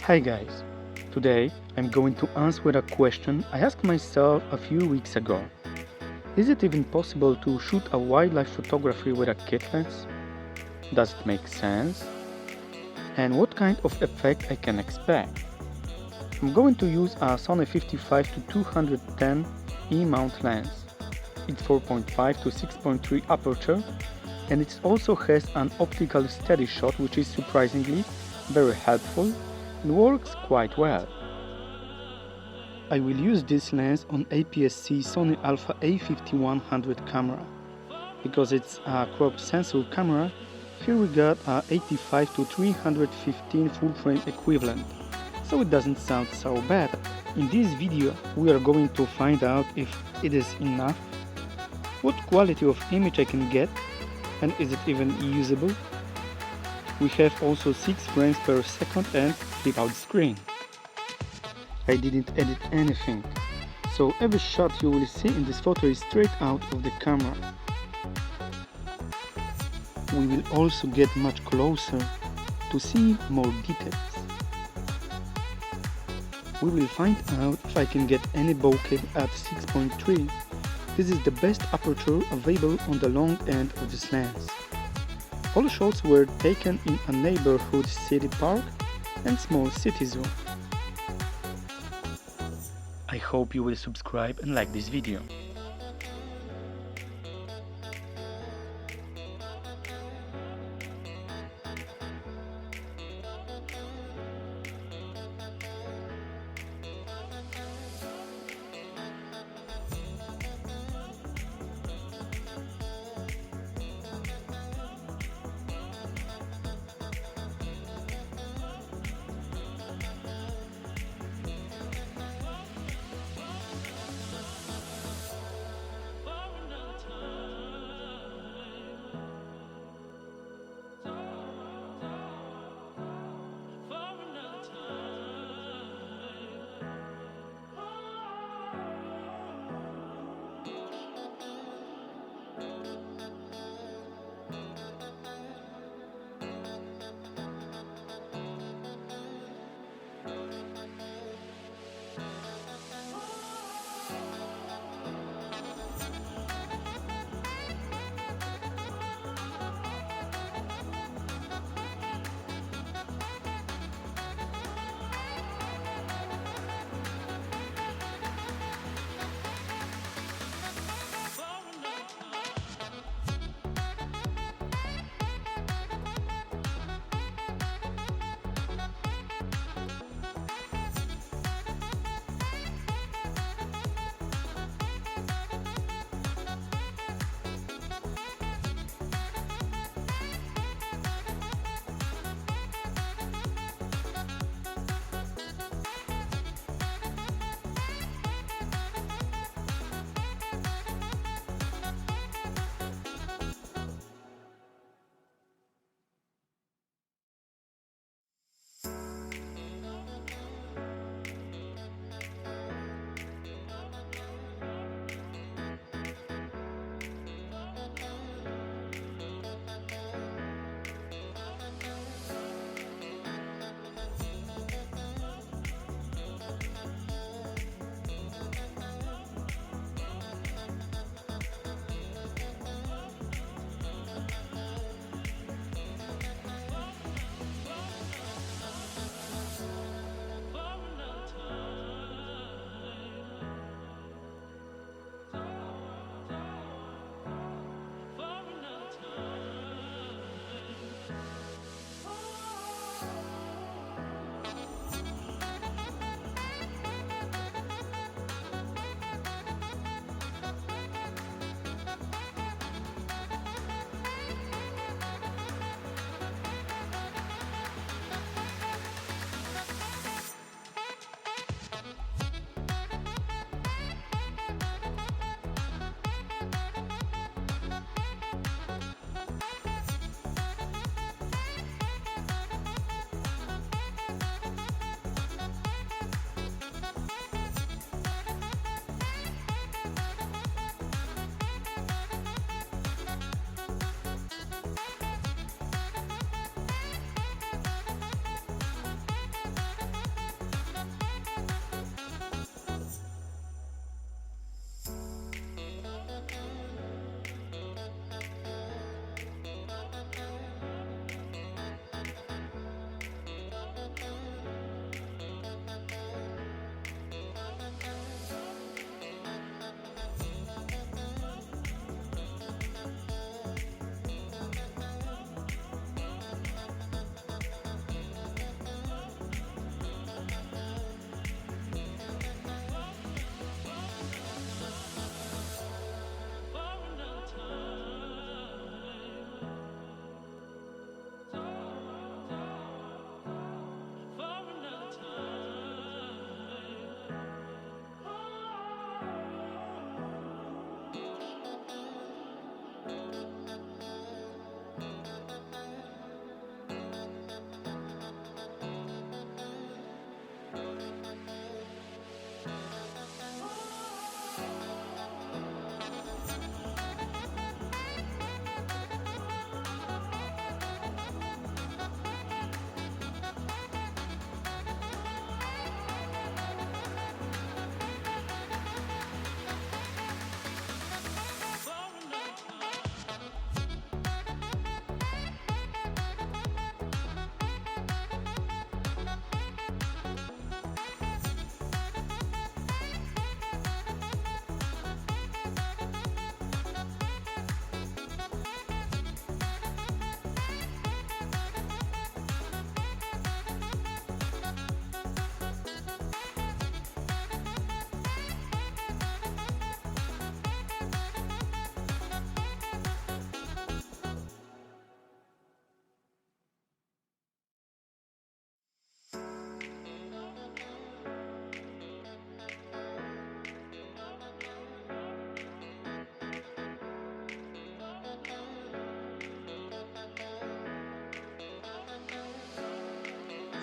Hi guys, today I'm going to answer a question I asked myself a few weeks ago. Is it even possible to shoot a wildlife photography with a kit lens? Does it make sense? And what kind of effect I can expect? I'm going to use a Sony 55-210 E mount lens. It's 4.5 to 6.3 aperture, and it also has an optical steady shot, which is surprisingly very helpful and works quite well. I will use this lens on APS-C Sony Alpha A5100 camera. Because it's a crop sensor camera, here we got a 85-315 full frame equivalent, so it doesn't sound so bad. In this video we are going to find out if it is enough, what quality of image I can get, and is it even usable. We have also 6 frames per second and flip out screen. I didn't edit anything, so every shot you will see in this photo is straight out of the camera. We will also get much closer to see more details. We will find out if I can get any bokeh at 6.3. This is the best aperture available on the long end of this lens. All shots were taken in a neighborhood city park and small city zoo. I hope you will subscribe and like this video.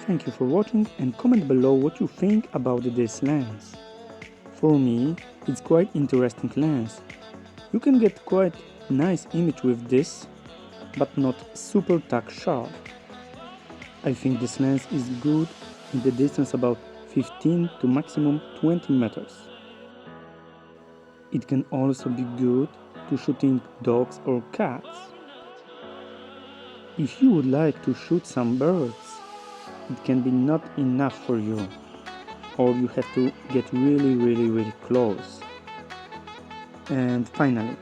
Thank you for watching and comment below what you think about this lens. For me, it's quite interesting lens. You can get quite nice image with this, but not super tack sharp. I think this lens is good in the distance about 15 to maximum 20 meters. It can also be good to shooting dogs or cats. If you would like to shoot some birds, it can be not enough for you, or you have to get really close. And finally,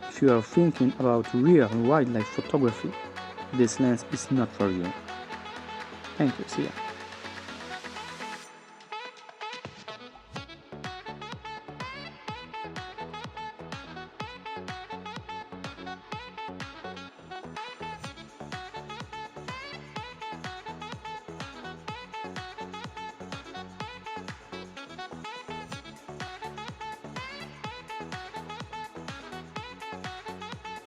if you are thinking about real wildlife photography, this lens is not for you. Thank you, see ya.